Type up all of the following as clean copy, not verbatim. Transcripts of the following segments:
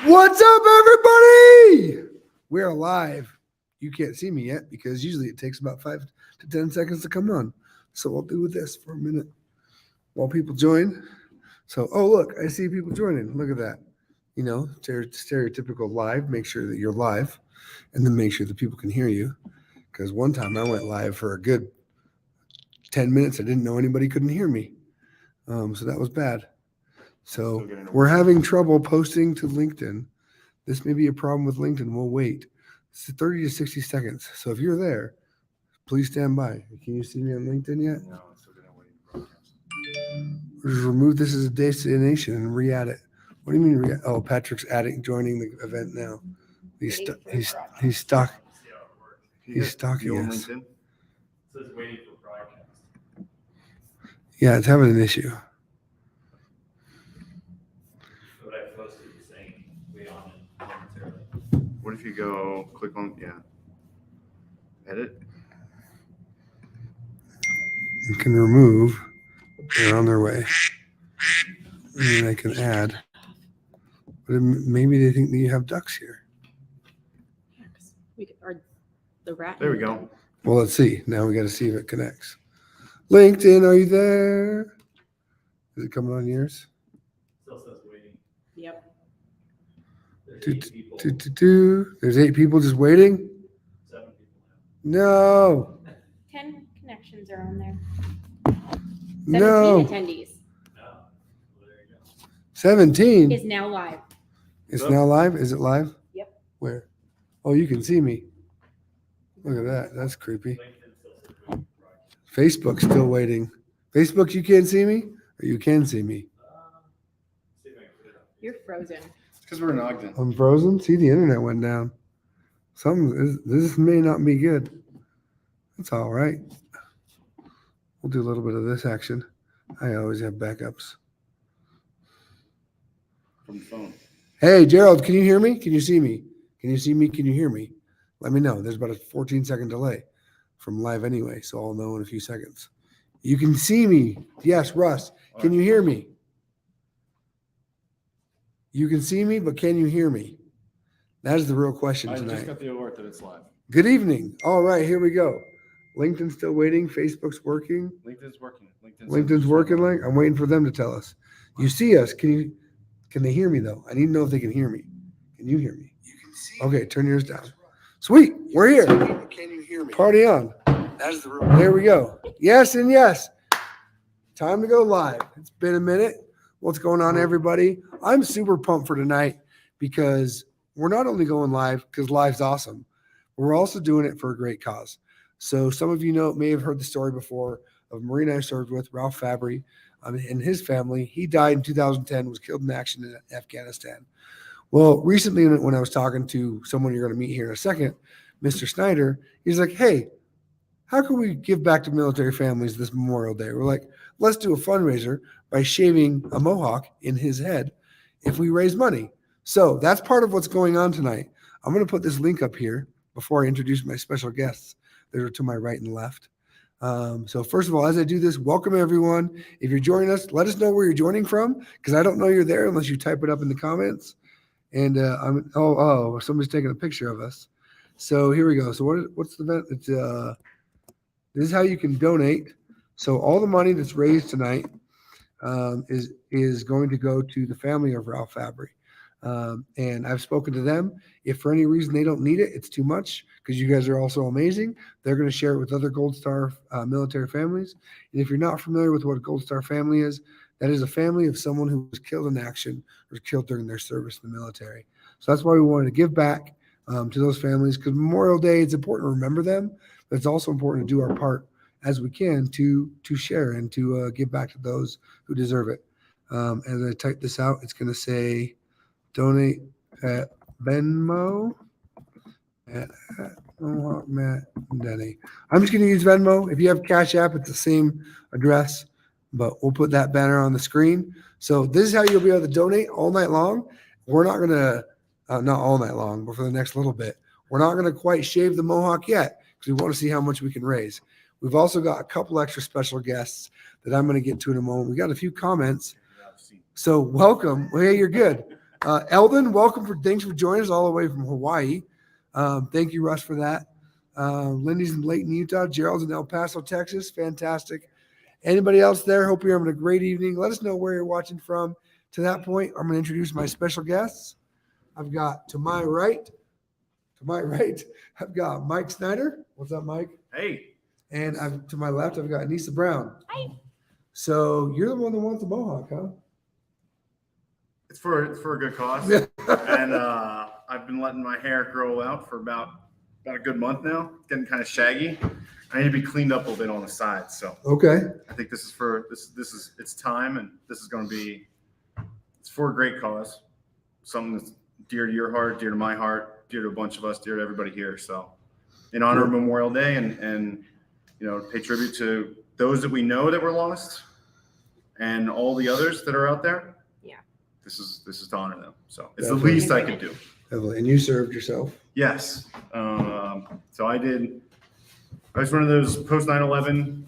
What's up, everybody? We're live. You can't see me yet because usually it takes about 5 to 10 seconds to come on. So we'll do this for a minute while people join. So, oh, look, I see people joining. Look at that. You know, stereotypical live. Make sure that you're live and then make sure that people can hear you. Because one time I went live for a good 10 minutes. I didn't know anybody couldn't hear me. So that was bad. So we're having trouble posting to LinkedIn. This may be a problem with LinkedIn. We'll wait. It's 30 to 60 seconds. So if you're there, please stand by. Can you see me on LinkedIn yet? No, it's still going to wait. Just remove this as a destination and re-add it. What do you mean re-add? Oh, Patrick's joining the event now. He's stuck. He's stalking us. It says waiting for broadcast. Yeah, it's having an issue. What I posted is saying wait on it momentarily. What if you go click on, edit? You can remove. They're on their way. And then I can add. But maybe they think that you have ducks here. Or the rat. There we go. Well, let's see. Now we got to see if it connects. LinkedIn, are you there? Is it coming on yours? Still says waiting. Yep. There's 8 people. There's 8 people just waiting? 7 people No. 10 connections are on there. No. 17 attendees. now. No. Well, there you go. 17? Is now live. It's now live? Is it live? Yep. Where? Oh, you can see me. Look at that. That's creepy. LinkedIn still says waiting for broadcast. Facebook's still waiting. Facebook, you can't see me? Or you can see me? See if I can put it up. You're frozen. It's because we're in Ogden. I'm frozen? See, the internet went down. This may not be good. That's all right. We'll do a little bit of this action. I always have backups. From the phone. Hey, Gerald, can you hear me? Can you see me? Can you see me? Can you hear me? Let me know. There's about a 14-second delay from live anyway, so I'll know in a few seconds. You can see me. Yes, Russ. Can you hear me? You can see me, but can you hear me? That is the real question I tonight. just got the alert that it's live. Good evening. All right, here we go. LinkedIn's still waiting. Facebook's working. LinkedIn's working. LinkedIn's working. Like I'm waiting for them to tell us. You see us? Can they hear me though? I need to know if they can hear me. Can you hear me? You can see. Okay, turn yours down. Sweet, we're here. Can you hear me? Party on. That's the real. There we go. Yes and yes. Time to go live. It's been a minute. What's going on, everybody? I'm super pumped for tonight because we're not only going live because live's awesome, but we're also doing it for a great cause. So some of you may have heard the story before of a Marine I served with, Ralph Fabbri, and his family. He died in 2010, was killed in action in Afghanistan. Well, recently when I was talking to someone you're going to meet here in a second, Mr. Snyder, he's like, hey, how can we give back to military families this Memorial Day? We're like, let's do a fundraiser by shaving a Mohawk in his head if we raise money. So that's part of what's going on tonight. I'm going to put this link up here before I introduce my special guests. They're to my right and left. So first of all, as I do this, welcome everyone. If you're joining us, let us know where you're joining from because I don't know you're there unless you type it up in the comments. And somebody's taking a picture of us. So here we go. So what's the event? It's this is how you can donate. So all the money that's raised tonight is going to go to the family of Ralph Fabbri. And I've spoken to them. If for any reason they don't need it, it's too much because you guys are also amazing. They're going to share it with other Gold Star military families. And if you're not familiar with what a Gold Star family is, that is a family of someone who was killed in action or killed during their service in the military. So that's why we wanted to give back to those families because Memorial Day, it's important to remember them, but it's also important to do our part as we can to share and to give back to those who deserve it. As I type this out, it's going to say donate at Venmo at Mohawk Matt Denny. I'm just going to use Venmo. If you have Cash App, it's the same address, but we'll put that banner on the screen. So this is how you'll be able to donate all night long. We're not going to, not all night long, but for the next little bit, we're not going to quite shave the Mohawk yet because we want to see how much we can raise. We've also got a couple extra special guests that I'm going to get to in a moment. We got a few comments. So welcome. Well, hey, you're good. Eldon, thanks for joining us all the way from Hawaii. Thank you, Russ, for that. Lindy's in Layton, Utah. Gerald's in El Paso, Texas. Fantastic. Anybody else there? Hope you're having a great evening. Let us know where you're watching from. To that point, I'm going to introduce my special guests. I've got to my right, I've got Mike Snyder. What's up, Mike? Hey. And to my left, I've got Aniza Brown. Hi. So you're the one that wants the Mohawk, huh? It's for a good cause. And I've been letting my hair grow out for about a good month now. It's getting kind of shaggy. I need to be cleaned up a little bit on the sides. So Okay. I think this is it's time, and this is going to be, it's for a great cause. Something that's dear to your heart, dear to my heart, dear to a bunch of us, dear to everybody here. So in honor of Memorial Day and pay tribute to those that we know that were lost and all the others that are out there. Yeah. This is to honor them. So it's Definitely. the least I could do. And you served yourself. Yes. So I was one of those post 9/11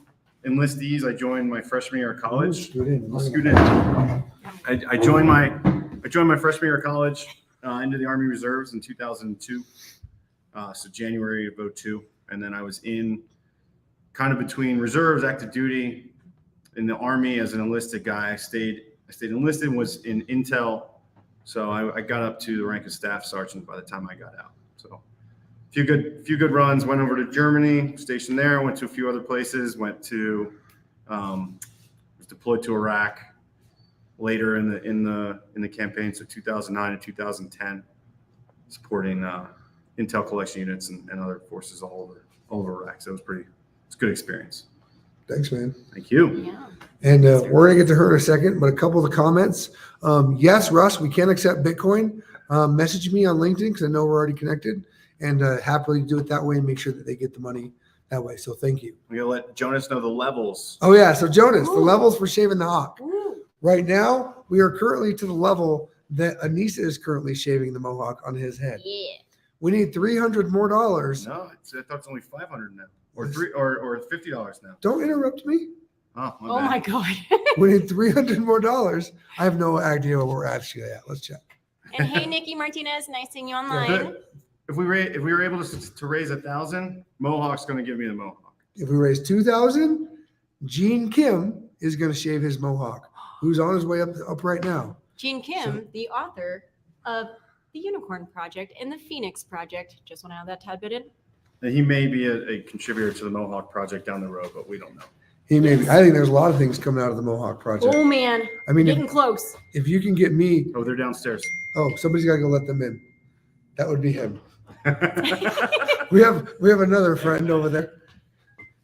enlistees. I joined my freshman year of college. I'll scoot in. I joined my freshman year of college into the Army Reserves in 2002. So January of 2002. And then I was in kind of between reserves, active duty, in the Army as an enlisted guy. I stayed enlisted, was in intel. So I got up to the rank of staff sergeant by the time I got out. So a few good runs. Went over to Germany, stationed there. Went to a few other places. Was deployed to Iraq later in the campaign. So 2009 and 2010, supporting intel collection units and other forces all over Iraq. So it's a good experience. Thanks, man. Thank you. Yeah. And we're going to get to her in a second, but a couple of the comments. Yes, Russ, we can accept Bitcoin. Message me on LinkedIn because I know we're already connected, and happily do it that way and make sure that they get the money that way. So thank you. We're going to let Jonas know the levels. Oh, yeah. So Jonas, the Ooh. levels for shaving the hawk. Ooh. Right now, we are currently to the level that Aniza is currently shaving the Mohawk on his head. Yeah. We need $300 more. No, I thought it's only $500 now, or $50 now. Don't interrupt me. Oh Oh my God. We need $300 more. I have no idea where we're actually at. Let's check. And hey, Nikki Martinez, nice seeing you online. If we were able to raise 1,000, Mohawk's going to give me the Mohawk. If we raise 2,000, Gene Kim is going to shave his Mohawk, who's on his way up right now. Gene Kim, the author of the Unicorn Project and the Phoenix Project. Just want to add that tad bit in. And he may be a contributor to the Mohawk Project down the road, but we don't know. He may be. I think there's a lot of things coming out of the Mohawk Project. Oh man, I mean, getting close. if you can get me, Oh, they're downstairs. oh, somebody's got to go let them in. That would be him. We have another friend over there.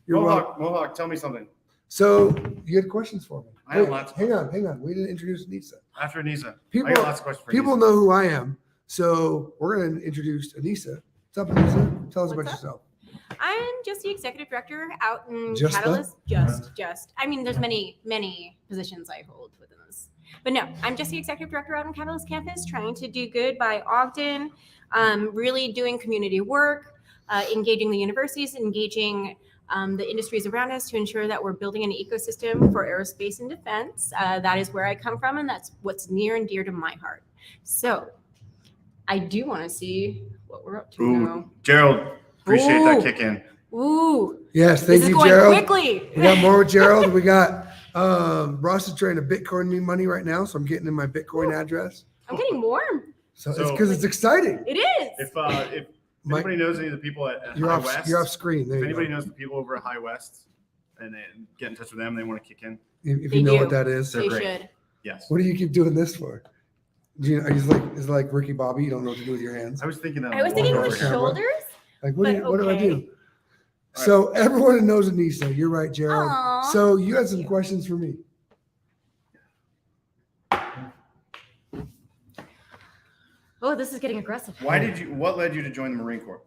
You're welcome. Mohawk, tell me something. So you had questions for me? I have Wait, lots of hang on. We didn't introduce Aniza. After Aniza, People- I got lots of questions for People Aniza. know who I am, so we're going to introduce Aniza. What's up, Aniza? Tell us about What's up? yourself. I'm just the executive director out in Just Catalyst. Just. I mean, there's many positions I hold within this, but no, I'm just the executive director out on Catalyst campus, trying to do good by Ogden. Really doing community work, engaging the universities, engaging the industries around us to ensure that we're building an ecosystem for aerospace and defense. That is where I come from, and that's what's near and dear to my heart. So I do want to see what we're up to now. Ooh, Gerald, appreciate that Ooh. kick in. Ooh, Yes, this thank is you, going Gerald. quickly. We got more with Gerald. We got Ross is trying to Bitcoin me money right now, so I'm getting in my Bitcoin address. I'm getting warm. So it's So- because it's exciting. It is. If Mike, anybody knows any of the people at you're High off. West, You're off screen. There if you anybody go. knows the people over at High West, and they get in touch with them, they want to kick in. If They you know do. what that is, They're They great. should. Yes. what do you keep doing this for? Do you know, is it like Ricky Bobby? You don't know what to do with your hands. I was thinking that. I was thinking over the here. shoulders. Like what? But What do I okay. do? So everyone that knows Aniza, you're right, Gerald. Aw. So you had some questions for me. Oh, this is getting aggressive. What led you to join the Marine Corps?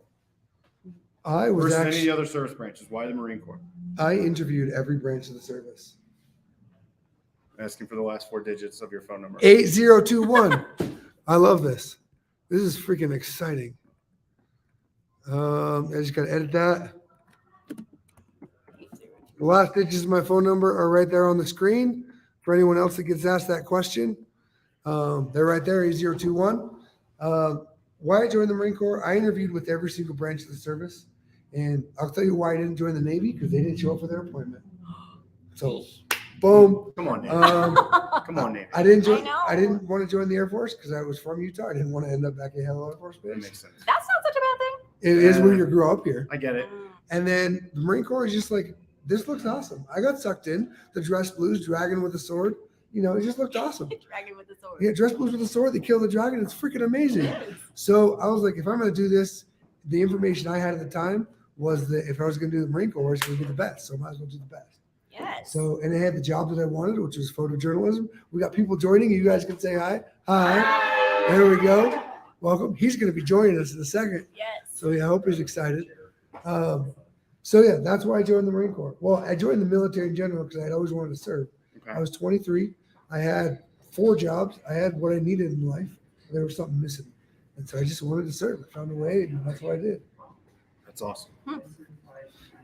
I was Versus any of actually the other service branches. Why the Marine Corps? I interviewed every branch of the service. Asking for the last 4 digits of your phone number. 8021. I love this. This is freaking exciting. I just gotta edit that. The last digits of my phone number are right there on the screen for anyone else that gets asked that question. They're right there, 8021. Why I joined the Marine Corps, I interviewed with every single branch of the service. And I'll tell you why I didn't join the Navy, because they didn't show up for their appointment. So, boom. Come on, Nate. Come on, Nate. I didn't know. I didn't want to join the Air Force because I was from Utah. I didn't want to end up back at Hell Air Force That Base. makes sense. That's not such a bad thing. It is when you grew up here. I get it. And then the Marine Corps is just like, this looks awesome. I got sucked in. The dress blues, dragon with a sword. You know, it just looked awesome. Dragon with the sword. Yeah, dress blues with a sword. They kill the dragon. It's freaking amazing. So I was like, if I'm going to do this, the information I had at the time was that if I was going to do the Marine Corps, it's going to be the best. So I might as well do the best. Yes. So, and it had the job that I wanted, which was photojournalism. We got people joining. You guys can say hi. Hi. There we go. Welcome. He's going to be joining us in a second. Yes. So yeah, I hope he's excited. So yeah, that's why I joined the Marine Corps. Well, I joined the military in general because I had always wanted to serve. Okay. I was 23. I had 4 jobs. I had what I needed in life. There was something missing. And so I just wanted to serve. I found a way, and that's what I did. That's awesome.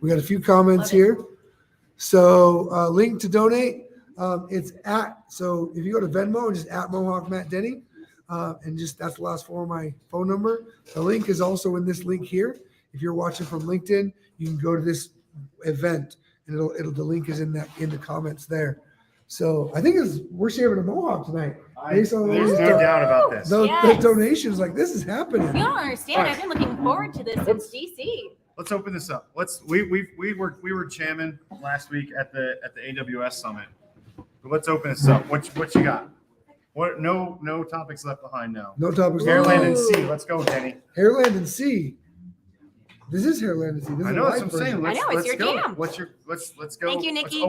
We got a few comments here. So link to donate. It's so if you go to Venmo, just at Mohawk Matt Denny, and just that's the last 4 of my phone number. The link is also in this link here. If you're watching from LinkedIn, you can go to this event, and the link is in the comments there. So I think we're shaving a Mohawk tonight. Based on There's those no doubt about this. the Yes. donations, like this is happening. You don't understand. I've been looking forward to this since DC. Let's open this up. We were jamming last week at the AWS summit. Let's open this up. What you got? What? No topics left behind now. No topics. Hairland and Sea. Let's go, Denny. Hairland and Sea. This is Hairland and Sea. This I is know a that's live what I'm saying. version. Let's, I know, it's let's your go. jam. Let's go. Thank you, Nikki. Let's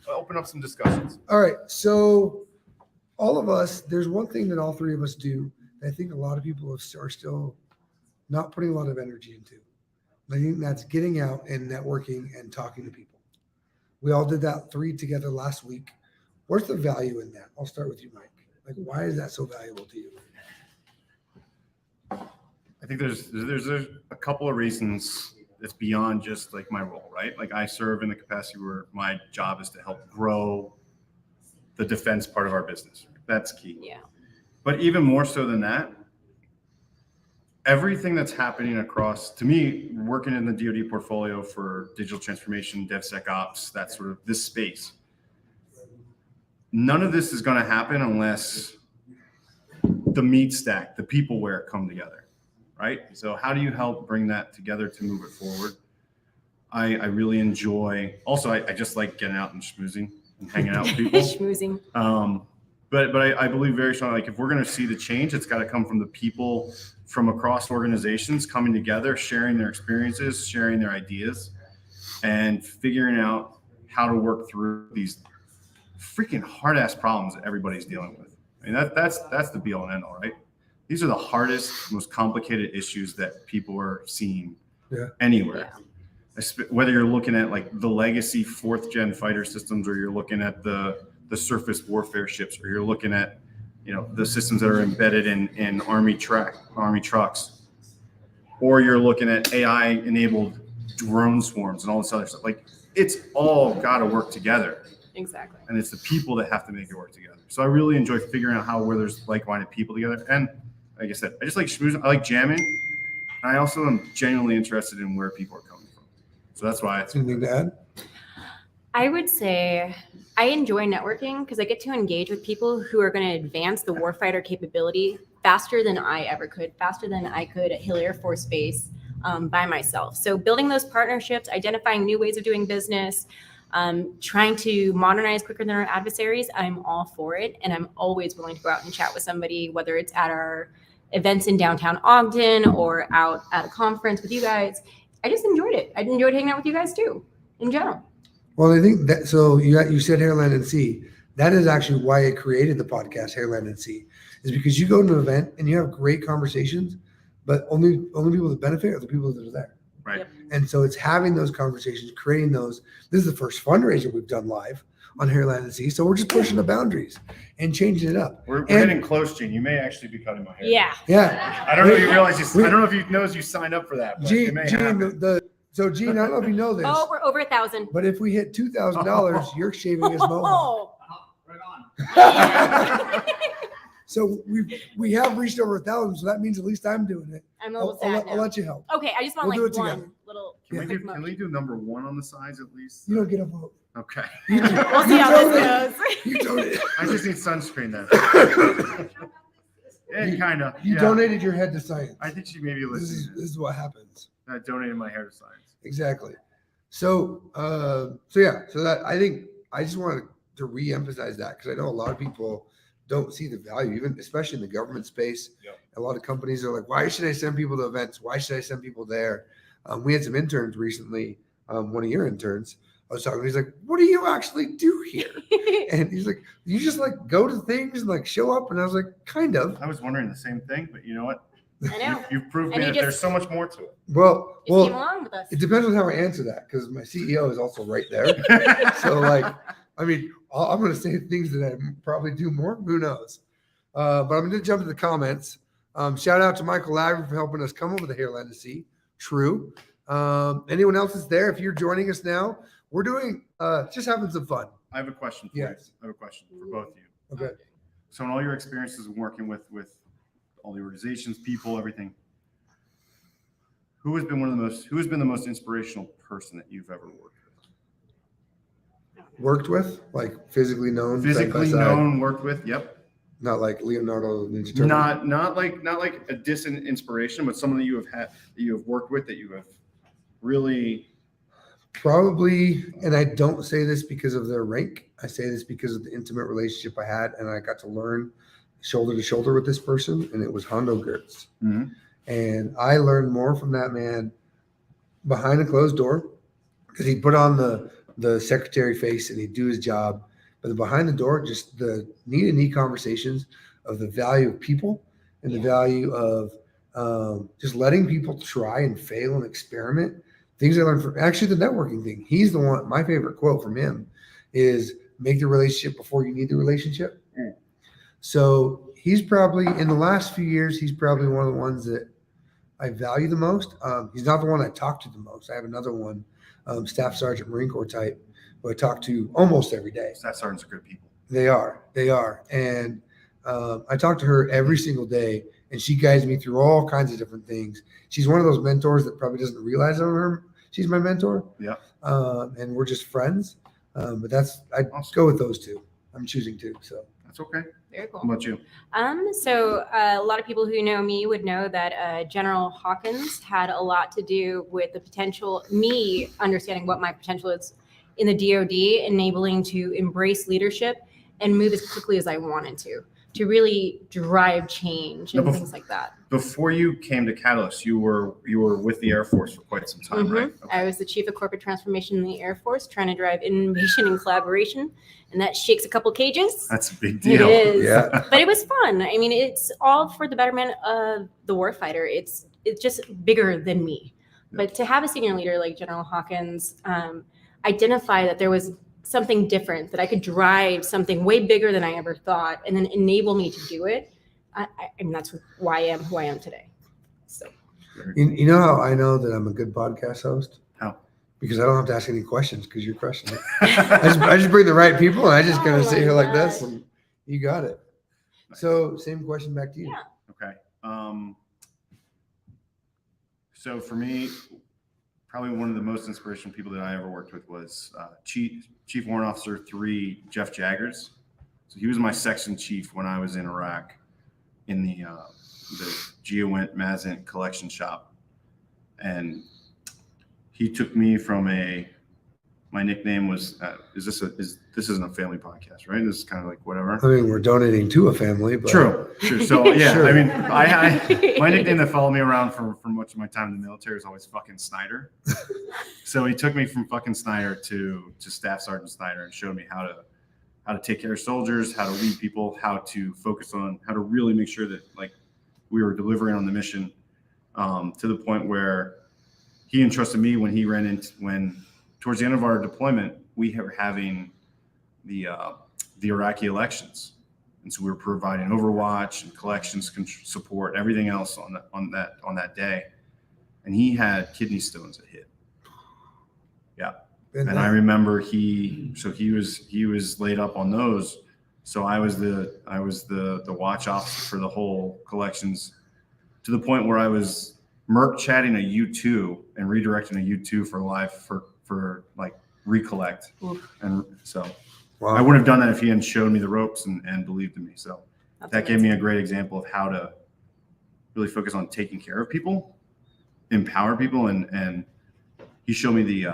open up some discussions. All right. So all of us, there's one thing that all 3 of us do that I think a lot of people are still not putting a lot of energy into. I think that's getting out and networking and talking to people. We all did that 3 together last week. What's the value in that? I'll start with you, Mike. Like, why is that so valuable to you? I think there's a couple of reasons that's beyond just like my role, right? Like I serve in the capacity where my job is to help grow the defense part of our business. That's key. Yeah. But even more so than that, everything that's happening across, to me, working in the DoD portfolio for digital transformation, DevSecOps, that sort of this space, none of this is going to happen unless the meat stack, the peopleware come together, right? So how do you help bring that together to move it forward? I really enjoy, also, I just like getting out and schmoozing and hanging out with people. Schmoozing. But I believe very strongly, like if we're going to see the change, it's got to come from the people from across organizations coming together, sharing their experiences, sharing their ideas, and figuring out how to work through these freaking hard ass problems that everybody's dealing with. I mean, that's the be all and end all, right? These are the hardest, most complicated issues that people are seeing anywhere. Yeah. Whether you're looking at like the legacy 4th gen fighter systems, or you're looking at the surface warfare ships, or you're looking at, the systems that are embedded in army trucks, or you're looking at AI enabled drone swarms and all this other stuff. Like it's all got to work together. Exactly. And it's the people that have to make it work together. So I really enjoy figuring out where there's like-minded people together. And like I said, I just like schmoozing. I like jamming. And I also am genuinely interested in where people are coming from. So that's why it's Anything to add? I would say I enjoy networking because I get to engage with people who are going to advance the warfighter capability faster than I ever could, faster than I could at Hill Air Force Base by myself. So building those partnerships, identifying new ways of doing business, trying to modernize quicker than our adversaries, I'm all for it. And I'm always willing to go out and chat with somebody, whether it's at our events in downtown Ogden or out at a conference with you guys. I just enjoyed it. I enjoyed hanging out with you guys too, in general. Well, I think that, so you said Hairland and Sea. That is actually why I created the podcast Hairland and Sea, is because you go to an event and you have great conversations, but only people that benefit are the people that are there. right. Yep. And so it's having those conversations, creating those. This is the first fundraiser we've done live on Hairland and Sea. So we're just pushing the boundaries and changing it up. We're getting close, Gene. You may actually be cutting my hair. Yeah. Yeah. I don't know if you realize I don't know if you knows you signed up for that, but it may happen. Gene, I don't know if you know this, Oh, we're over 1,000. but if we hit $2,000, you're shaving his mohawk. Oh, Right on. So we have reached over 1,000, so that means at least I'm doing it. I'm a I'll, little I'll, sad let, now. I'll let you help. Okay, I just want We'll do like it one together. little. Can we, quick do, can we motion. do number 1 on the sides at least? You don't get a vote. Okay. You do. We'll see You how donate. this goes. You donate. I just need sunscreen then. Yeah, kind of. You donated your head to science. I think she may be listening. This is what happens. I donated my hair to science. Exactly. So that I think I just wanted to re-emphasize that because I know a lot of people don't see the value, even especially in the government space. Yep. A lot of companies are like, why should I send people to events? Why should I send people there? We had some interns recently. One of your interns, I was talking, he's like, what do you actually do here? And he's like, you just like go to things and like show up. And I was like, kind of. I was wondering the same thing, but you know what? I know. You've proved And me you that there's just- so much more to it. Well, Just came along with us. it depends on how I answer that because my CEO is also right there. So like, I mean, I'm going to say things that I probably do more. Who knows? But I'm going to jump to the comments. Shout out to Michael Lavery for helping us come up with the hairline to see. True. Anyone else is there? If you're joining us now, we're doing just having some fun. I have a question for you. Yes. I have a question for both of you. Okay. So in all your experiences working with all the organizations, people, everything, who has been the most inspirational person that you've ever worked with? Worked with, like physically known, side by Physically side. known, worked with, yep. Not like Leonardo Ninja Turtle. Not like a distant inspiration, but someone that you have worked with that you have really. Probably, and I don't say this because of their rank. I say this because of the intimate relationship I had, and I got to learn shoulder to shoulder with this person, and it was Hondo Gertz. Mhm. And I learned more from that man behind a closed door because he'd put on the secretary face and he'd do his job. But the behind the door, just the neat conversations of the value of people and the value of just letting people try and fail and experiment. Things I learned from actually the networking thing. He's the one, my favorite quote from him is make the relationship before you need the relationship. So he's probably in the last few years, he's probably one of the ones that I value the most. He's not the one I talk to the most. I have another one, Staff Sergeant Marine Corps type, who I talk to almost every day. Staff sergeants are good people. They are. And I talk to her every single day, and she guides me through all kinds of different things. She's one of those mentors that probably doesn't realize she's my mentor. Yeah. And we're just friends. But I'd Awesome. go with those two. I'm choosing two. So That's okay. Very cool. How about you? So a lot of people who know me would know that General Hawkins had a lot to do with the potential, me understanding what my potential is in the DoD, enabling to embrace leadership and move as quickly as I wanted to really drive change and Now, things like that. Before you came to Catalyst, you were with the Air Force for quite some time, right? I was the chief of corporate transformation in the Air Force, trying to drive innovation and collaboration, and that shakes a couple cages. That's a big It deal. is, Yeah. but it was fun. I mean, it's all for the betterment of the warfighter. It's just bigger than me. But to have a senior leader like General Hawkins identify that there was something different, that I could drive something way bigger than I ever thought, and then enable me to do it. And that's why I am who I am today. So you know how I know that I'm a good podcast host? How? Because I don't have to ask any questions because you're crushing it. I just bring the right people and I just kind Oh of sit my here like this God. and you got it. So same question back to you. Yeah. Okay. So for me, probably one of the most inspirational people that I ever worked with was Chief Warrant Officer 3, Jeff Jaggers. So he was my section chief when I was in Iraq in the GeoInt Mazint collection shop. And he took me from my nickname was, this isn't a family podcast, right? This is kind of like whatever. I mean, we're donating to a family, but True. So yeah, Sure. I mean, my nickname that followed me around for much of my time in the military was always fucking Snyder. So he took me from fucking Snyder to Staff Sergeant Snyder and showed me how to take care of soldiers, how to lead people, how to focus on, how to really make sure that like we were delivering on the mission, to the point where he entrusted me when towards the end of our deployment, we were having the Iraqi elections. And so we were providing Overwatch and collections support, everything else on that day. And he had kidney stones that hit. Yeah. And I remember he was laid up on those. So I was the watch officer for the whole collections, to the point where I was Merc chatting a U2 and redirecting a U2 for live for like recollect. And so I wouldn't have done that if he hadn't showed me the ropes and believed in me. So that gave me a great example of how to really focus on taking care of people, empower people, and he showed me the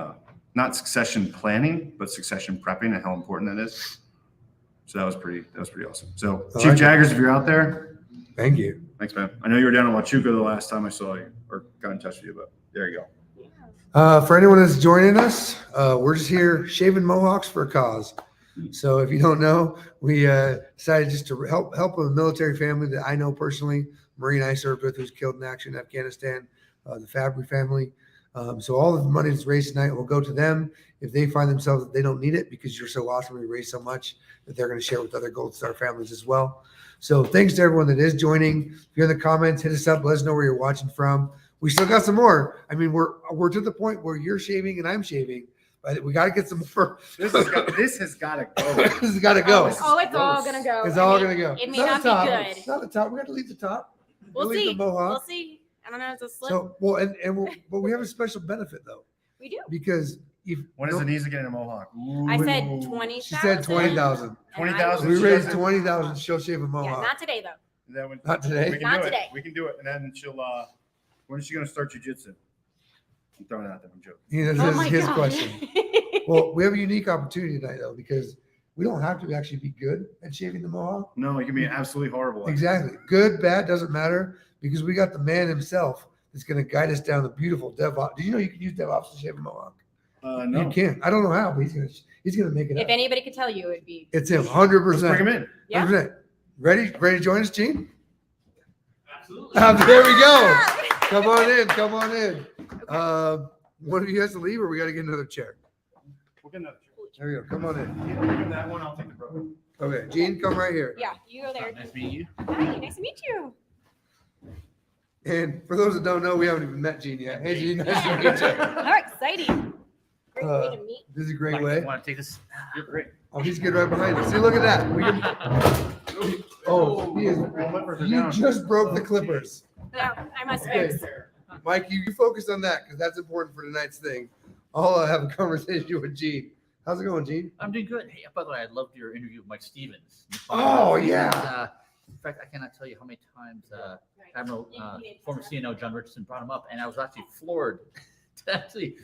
not succession planning, but succession prepping and how important that is. So that was pretty awesome. So Chief Jaggers, if you're out there, thank you. thanks, man. I know you were down in Huachuca the last time I saw you or got in touch with you, but there you go. For anyone that's joining us, we're just here shaving Mohawks for a cause. So if you don't know, we decided just to help a military family that I know personally, Marine I served with, who's killed in action in Afghanistan, the Fabbri family. So all of the money that's raised tonight will go to them if they find themselves that they don't need it, because you're so awesome. We raise so much that they're going to share with other Gold Star families as well. So thanks to everyone that is joining. If you're in the comments, hit us up. Let us know where you're watching from. We still got some more. I mean, we're to the point where you're shaving and I'm shaving, but we got to get some more. This has got to go. This has got to go. Oh, it's all gonna go. It's all going to go. It may It's not the be top. good. It's not the top. We got to leave the top. We'll leave see. the Mohawk. We'll see. I don't know. It's a slip. So, well, but we have a special benefit though, We do. because if When is Aniza getting a Mohawk? I Ooh. said 20,000. she said 20,000. 20,000. We raised 20,000. She'll shave a Yeah, Mohawk. not today though. That would- Not today? We can Not do today. It. We can do it, and then she'll. When is she going to start jujitsu? I'm throwing it out there. I'm joking. This Oh is my his God. question. Well, we have a unique opportunity tonight though, because we don't have to actually be good at shaving the Mohawk. No, you can be absolutely horrible. at it. Exactly. Good, bad, doesn't matter, because we got the man himself that's going to guide us down the beautiful DevOps. Did you know you can use DevOps to shave a Mohawk? No. You can. I don't know how, but he's going to make it If up. anybody could tell you, it would be. It's him, Let's 100%. bring him in. Yeah. 100%. Ready to join us, Gene? Absolutely. There we go. Come on in. One of you has to leave, or we got to get another chair. We'll get another. There we go. Come on in. You give that one. I'll take the pro. Okay, Gene, come right here. Yeah, you go there. Nice meeting you. Hi, nice to meet you. And for those that don't know, we haven't even met Gene yet. Hey, Gene, nice to meet you. How exciting. Great way to meet. This is a great Mike, way. Want to take this? You're great. Oh, he's good right behind us. See, look at that. We can, oh, he is. Clippers are You down. just broke the clippers. Yeah, I must Okay. fix. Mike, you focus on that because that's important for tonight's thing. I'll have a conversation with Gene. How's it going, Gene? I'm doing good. Hey, by the way, I loved your interview with Mike Stevens. Oh, yeah. In fact, I cannot tell you how many times Admiral, former CNO John Richardson brought him up, and I was actually floored to actually,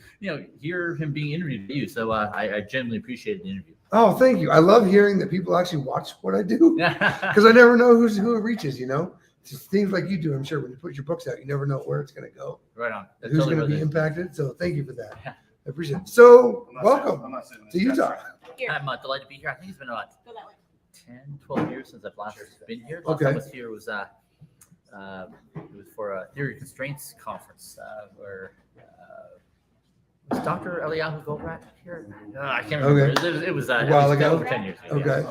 hear him being interviewed by you. So I genuinely appreciated the interview. Oh, thank you. I love hearing that people actually watch what I do because I never know who it reaches, It's just things like you do. I'm sure when you put your books out, you never know where it's going to go, Right on. That's who's totally going to be what it is. impacted. So thank you for that. I appreciate it. So I'm not welcome I'm not sitting in to this Utah. desk. Here, I'm delighted to be here. I think it's been about go that way. 10, 12 years since I've last been here. Last Okay. time I was here was it was for a theory of constraints conference where was Dr. Eliyahu Goldratt here? I can't remember. Okay. It was A while ago? over 10 years ago. Okay.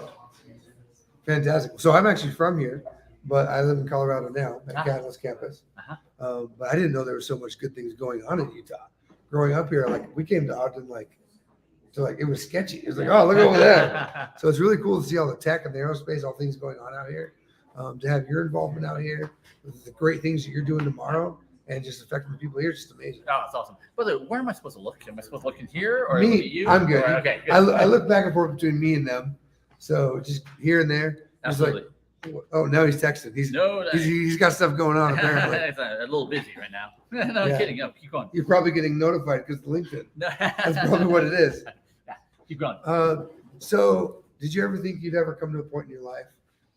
Fantastic. So I'm actually from here, but I live in Colorado now at Ah. Catalyst campus. Uh-huh. But I didn't know there was so much good things going on in Utah. Growing up here, we came to Ogden it was sketchy. It was like, oh, look over there. So it's really cool to see all the tech and the aerospace, all things going on out here. To have your involvement out here with the great things that you're doing tomorrow and just affecting the people here, it's just amazing. Oh, that's awesome. By the way, where am I supposed to look? Am I supposed to look in here or Me, look at you? I'm good. Or- okay, good. I look back and forth between me and them. So just here and there. He's like, Absolutely. oh, now he's texting. He's got stuff going on apparently. It's a little busy right now. No, Yeah. I'm kidding. No, keep going. You're probably getting notified because of LinkedIn. No. That's probably what it is. Keep going. So did you ever think you'd ever come to a point in your life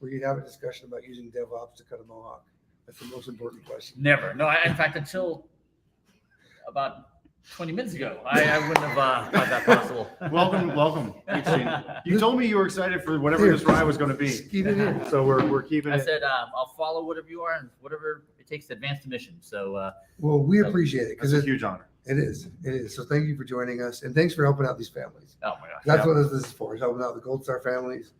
where you'd have a discussion about using DevOps to cut a Mohawk? That's the most important question. Never. No, in fact, until about 20 minutes ago, I wouldn't have thought that possible. Welcome. You told me you were excited for whatever this ride was going to be. Keep it here. So we're keeping I it. said, I'll follow whatever you are and whatever it takes to advance the mission. So, Well, we appreciate it That's because a huge honor. it is. So thank you for joining us and thanks for helping out these families. oh my gosh. That's what this is for, is helping out the Gold Star families.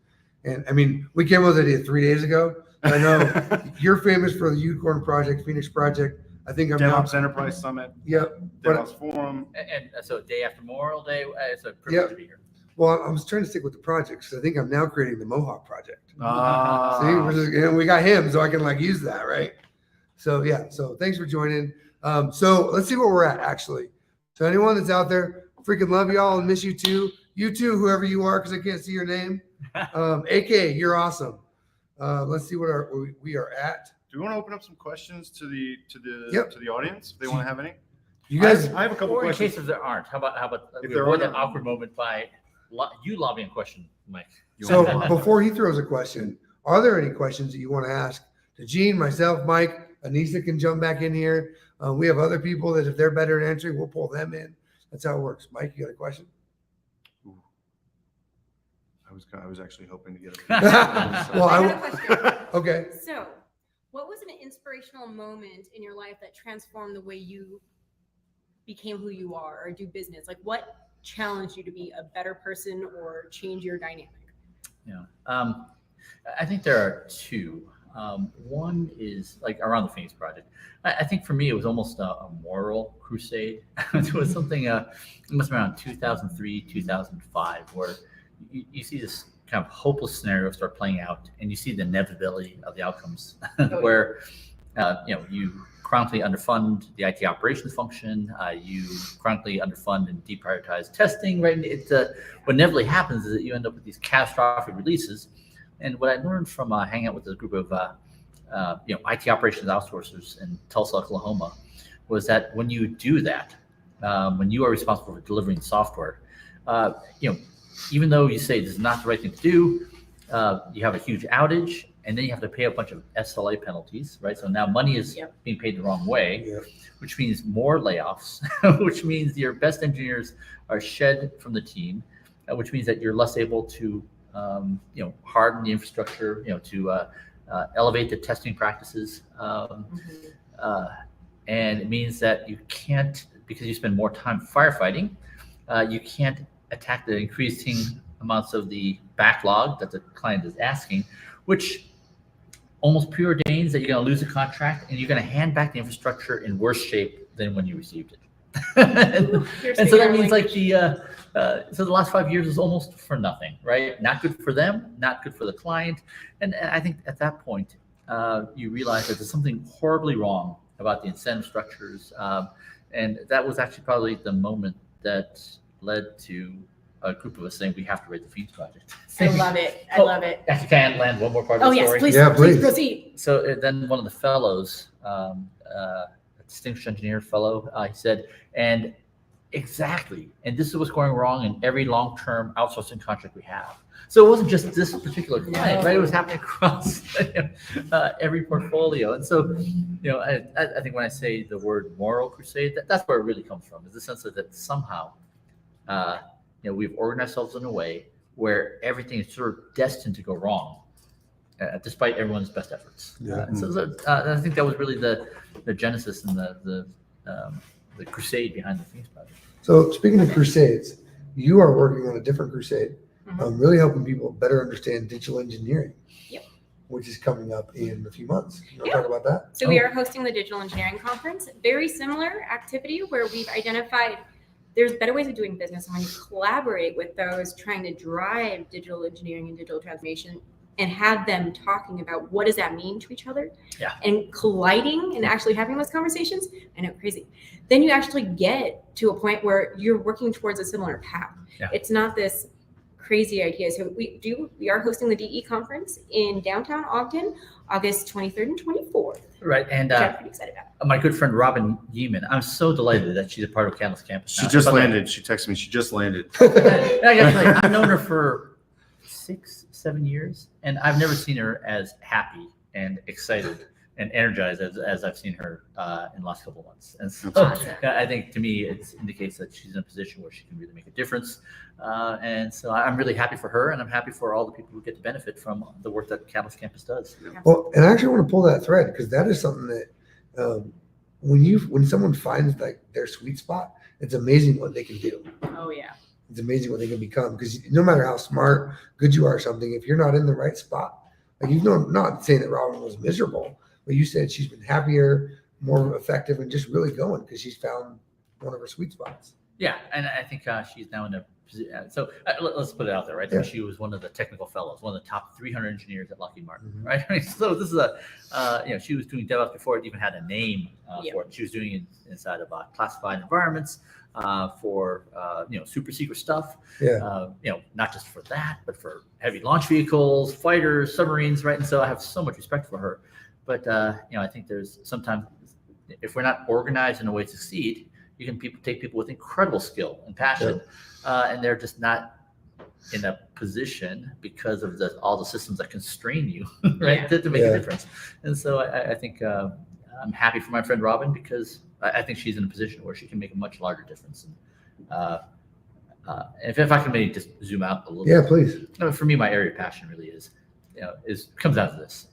And I mean, we came up with the idea 3 days ago. I know you're famous for the Unicorn Project, Phoenix Project. I think I'm DevOps Enterprise Summit, Yep. But DevOps Forum. And so, day after Memorial Day, it's a privilege Yep. to be here. Well, I was trying to stick with the projects. I think I'm now creating the Mohawk Project. See, Ah. we got him, so I can like use that, right? So yeah. So thanks for joining. So let's see where we're at actually. So anyone that's out there, freaking love y'all and miss you too. You too, whoever you are, because I can't see your name. AK, you're awesome. Let's see what we are at. Do we want to open up some questions to the Yep. to the audience if they want to have any? You guys, I have a couple Or in questions. case if there aren't, how about If we there avoid aren't- that awkward moment by you lobbing a question, Mike? so before he throws a question, are there any questions that you want to ask to Gene, myself, Mike? Aniza can jump back in here. We have other people that if they're better at answering, we'll pull them in. That's how it works. Mike, you got a question? I was actually hoping to get a Well, I have a question. Okay. So, what was an inspirational moment in your life that transformed the way you became who you are or do business? Like, what challenged you to be a better person or change your dynamic? Yeah. I think there are two. One is like around the Phoenix Project. I think for me, it was almost a moral crusade. It was something, it must have been around 2003, 2005, where you see this kind of hopeless scenario start playing out and you see the inevitability of the outcomes where, you chronically underfund the IT operations function, you chronically underfund and deprioritize testing, right? What inevitably happens is that you end up with these catastrophic releases. And what I learned from hanging out with a group of IT operations outsourcers in Tulsa, Oklahoma, was that when you do that, when you are responsible for delivering software, even though you say this is not the right thing to do, you have a huge outage, and then you have to pay a bunch of SLA penalties, right? So now money is being paid the wrong way, which means more layoffs, which means your best engineers are shed from the team, which means that you're less able to harden the infrastructure, to elevate the testing practices. And it means that you can't, because you spend more time firefighting, you can't attack the increasing amounts of the backlog that the client is asking, which almost preordains that you're going to lose a contract and you're going to hand back the infrastructure in worse shape than when you received it. and so that means like so the last 5 years is almost for nothing, right? Not good for them, not good for the client. And I think at that point, you realize that there's something horribly wrong about the incentive structures. And that was actually probably the moment that led to a group of us saying we have to rate the Phoenix Project. I love it. I love it. Actually, can I land one more part of the Yes, story? please, Yeah, please. please proceed. So then one of the fellows, a distinguished engineer fellow, he said, and exactly, and this is what's going wrong in every long-term outsourcing contract we have. So it wasn't just this particular client, right? It was happening across every portfolio. And so, I think when I say the word moral crusade, that's where it really comes from, is the sense that somehow, we've organized ourselves in a way where everything is sort of destined to go wrong, despite everyone's best efforts. So I think that was really the genesis and the crusade behind the Phoenix Project. So speaking of crusades, you are working on a different crusade, really helping people better understand digital engineering, which is coming up in a few months. You want to talk about that? So we are hosting the Digital Engineering Conference. Very similar activity where we've identified there's better ways of doing business, and when you collaborate with those trying to drive digital engineering and digital transformation and have them talking about what does that mean to each other and colliding and actually having those conversations, I know, crazy. Then you actually get to a point where you're working towards a similar path. It's not this crazy idea. So we are hosting the DE conference in downtown Ogden, August 23rd and 24th. Right, and which I'm pretty excited about. my good friend Robin Yeeman, I'm so delighted that she's a part of Catalyst Campus. She just landed. She texted me. She just landed. I gotta tell you, I've known her for 6-7 years, and I've never seen her as happy and excited and energized as I've seen her in the last couple of months. And so I think to me, it indicates that she's in a position where she can really make a difference. And so I'm really happy for her, and I'm happy for all the people who get to benefit from the work that Catalyst Campus does. Well, and I actually want to pull that thread because that is something that when someone finds like their sweet spot, it's amazing what they can do. Oh yeah. It's amazing what they can become because no matter how smart, good you are at something, if you're not in the right spot, like not saying that Robin was miserable, but you said she's been happier, more effective, and just really going because she's found one of her sweet spots. Yeah, and I think she's now in a So let's put it out there, right? Yeah. She was one of the technical fellows, one of the top 300 engineers at Lockheed Martin, Mhm. right? I mean, so this is she was doing DevOps before it even had a name Yeah. for it. She was doing it inside of classified environments for super secret stuff. Yeah. Not just for that, but for heavy launch vehicles, fighters, submarines, right? And so I have so much respect for her. But I think there's sometimes if we're not organized in a way to succeed, you can take people with incredible skill and passion, and they're just not in a position because of all the systems that constrain you, right, to make a difference. And so I think I'm happy for my friend Robin because I think she's in a position where she can make a much larger difference. And if I can maybe just zoom out a little Yeah, bit. please. For me, my area of passion really is comes out of this.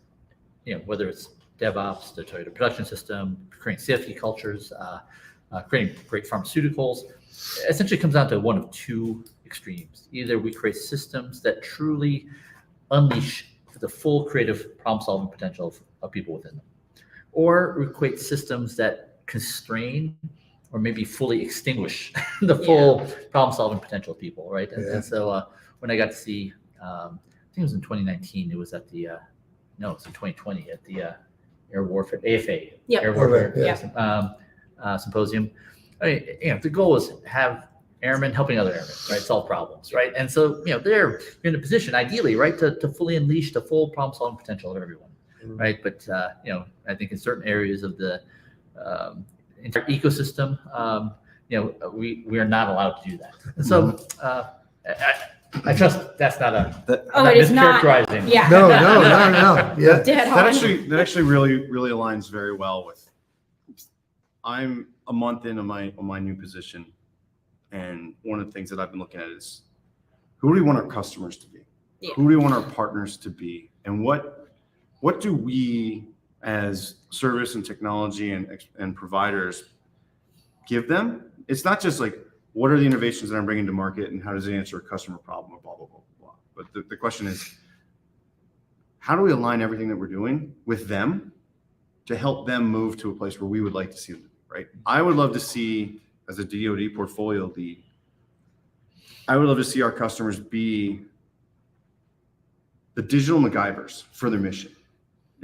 Whether it's DevOps, the Toyota production system, creating safety cultures, creating great pharmaceuticals, essentially comes down to one of two extremes. Either we create systems that truly unleash the full creative problem-solving potential of people within them, or we create systems that constrain or maybe fully extinguish the full problem-solving potential of people, right? And so when I got to see, I think it was in 2019, it was at the it's in 2020 at the Air Warfare AFA Air Warfare Symposium. The goal is have airmen helping other airmen, right, solve problems, right? And so they're in a position ideally, right, to fully unleash the full problem-solving potential of everyone, right? But I think in certain areas of the entire ecosystem, we are not allowed to do that. And so I trust that's not it is not. mischaracterizing. Yeah. No. Yeah. Dead That on. actually really aligns very well with. I'm a month into my new position, and one of the things that I've been looking at is who do we want our customers to be? Yeah. Who do we want our partners to be? And what do we as service and technology and providers give them? It's not just like what are the innovations that I'm bringing to market and how does it answer a customer problem or blah, blah, blah, blah. But the question is, how do we align everything that we're doing with them to help them move to a place where we would like to see them, right? I would love to see, as a DoD portfolio lead, I would love to see our customers be the digital MacGyvers for their mission,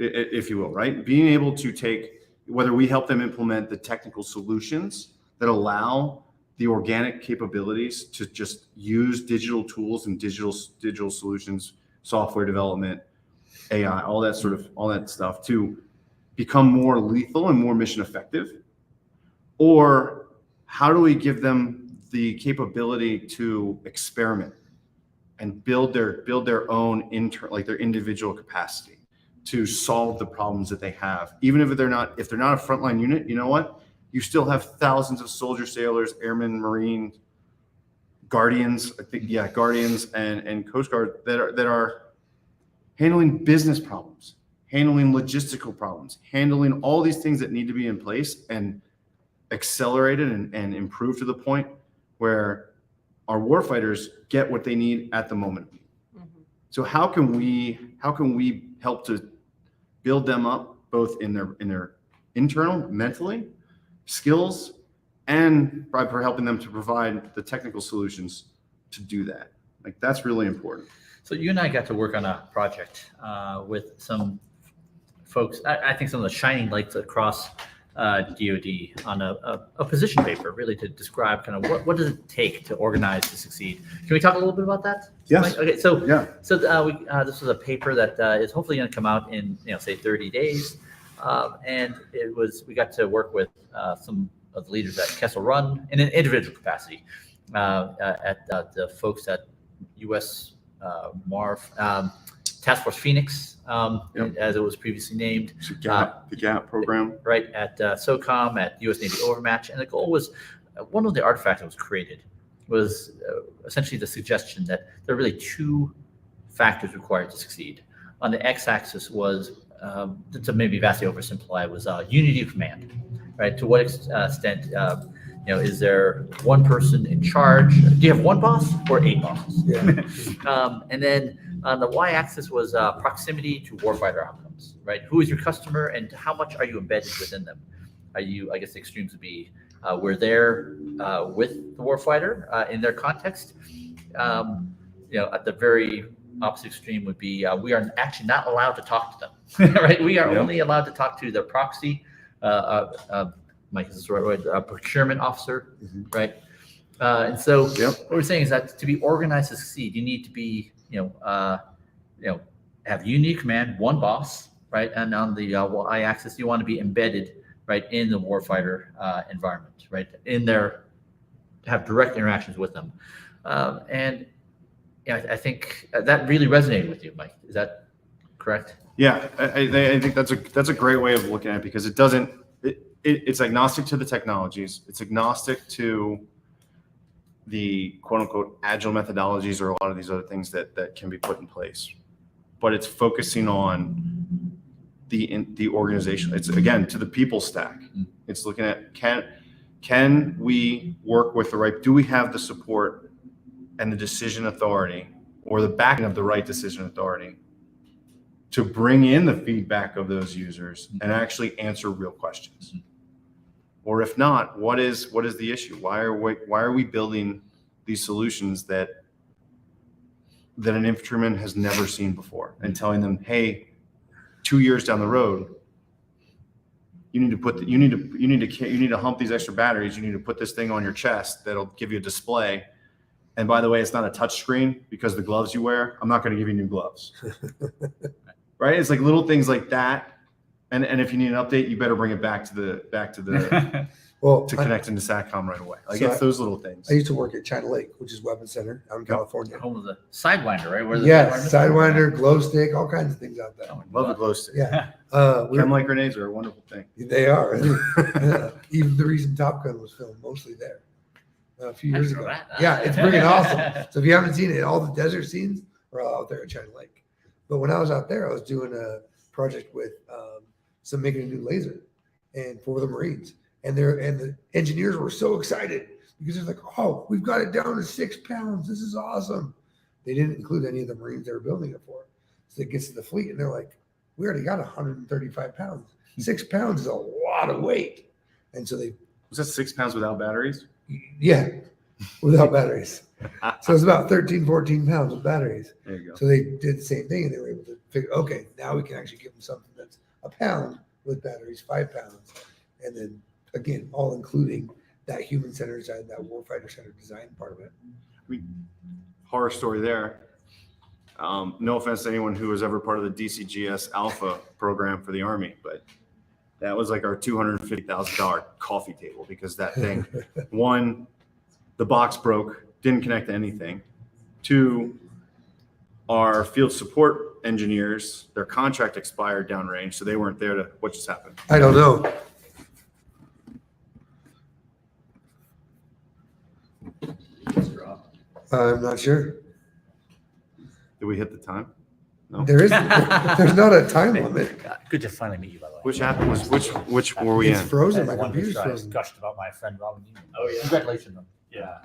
if you will, right? Being able to take, whether we help them implement the technical solutions that allow the organic capabilities to just use digital tools and digital solutions, software development, AI, all that stuff to become more lethal and more mission effective? Or how do we give them the capability to experiment and build their own their individual capacity to solve the problems that they have, even if they're not a frontline unit? You know what? You still have thousands of soldiers, sailors, airmen, Marines, guardians, guardians and Coast Guard that are handling business problems, handling logistical problems, handling all these things that need to be in place and accelerated and improved to the point where our warfighters get what they need at the moment. Mm-hmm. So how can we help to build them up both in their internal mentally skills and by helping them to provide the technical solutions to do that? Like, that's really important. So you and I got to work on a project with some folks. I think some of the shining lights across DoD on a position paper, really to describe kind of what does it take to organize to succeed. Can we talk a little bit about that? Yes. Okay. So this was a paper that is hopefully going to come out in say 30 days, and we got to work with some of the leaders at Kessel Run in an individual capacity at the folks at U.S. MARF, Task Force Phoenix, as it was previously named. The GAP program. Right, at SOCOM, at U.S. Navy Overmatch. And the goal was, one of the artifacts that was created was essentially the suggestion that there are really two factors required to succeed. On the x-axis was, to maybe vastly oversimplify, was unity of command, right? To what extent, is there one person in charge? Do you have one boss or 8 bosses? Yeah. And then on the y-axis was proximity to warfighter outcomes, right? Who is your customer and how much are you embedded within them? Are you, I guess the extremes would be We're there with the warfighter in their context. At the very opposite extreme would be we are actually not allowed to talk to them, right? We are only allowed to talk to their proxy, Mike, is this the right word? Procurement officer, right? And so what we're saying is that to be organized to succeed, you need to be, have unique command, one boss, right? And on the y-axis, you want to be embedded, right, in the warfighter environment, right? In there, have direct interactions with them. And I think that really resonated with you, Mike. Is that correct? Yeah, I think that's a great way of looking at it, because it doesn't. It's agnostic to the technologies. It's agnostic to the quote unquote agile methodologies or a lot of these other things that can be put in place. But it's focusing on the organization. It's again to the people stack. It's looking at can we work with the right? Do we have the support and the decision authority or the backing of the right decision authority to bring in the feedback of those users and actually answer real questions? Or if not, what is the issue? Why are we building these solutions that an infantryman has never seen before, and telling them, hey, 2 years down the road, you need to hump these extra batteries. You need to put this thing on your chest that'll give you a display. And by the way, it's not a touch screen because the gloves you wear, I'm not going to give you new gloves. Right? It's like little things like that. And if you need an update, you better bring it back to the Well, to connect into SATCOM right away. Like So it's those little things. I used to work at China Lake, which is Weapons Center out in California. Home of the Sidewinder, right? Where the Yes, Sidewinder, glow stick, all kinds of things out there. Love the glow stick. Yeah, Chem light grenades are a wonderful thing. they are. Even the recent Top Gun was filmed mostly there a few years ago. Yeah, it's freaking awesome. So if you haven't seen it, all the desert scenes are all out there at China Lake. But when I was out there, I was doing a project with making a new laser, and for the Marines, and the engineers were so excited because they're like, "Oh, we've got it down to 6 pounds. This is awesome." They didn't include any of the Marines they were building it for. So it gets to the fleet, and they're like, "We already got 135 pounds. 6 pounds is a lot of weight." And so Was that 6 pounds without batteries? yeah, without batteries. So it's about 13, 14 pounds with batteries. There you go. So they did the same thing, and they were able to figure, okay, now we can actually give them something that's a pound with batteries, 5 pounds. And then again, all including that human-centered design, that warfighter-centered design part of it. Horror story there. No offense to anyone who was ever part of the DCGS Alpha program for the Army, but that was like our $250,000 coffee table, because that thing, one, the box broke, didn't connect to anything. Two, our field support engineers, their contract expired downrange, so they weren't there to, what just happened? I don't know. I'm not sure. Did we hit the time? No. There's not a time limit. Good to finally meet you, by the way. Which happened was, which were we It's in? frozen. My One computer's picture I frozen. gushed about my friend Robin Newman. Oh, yeah. Congratulations. Yeah.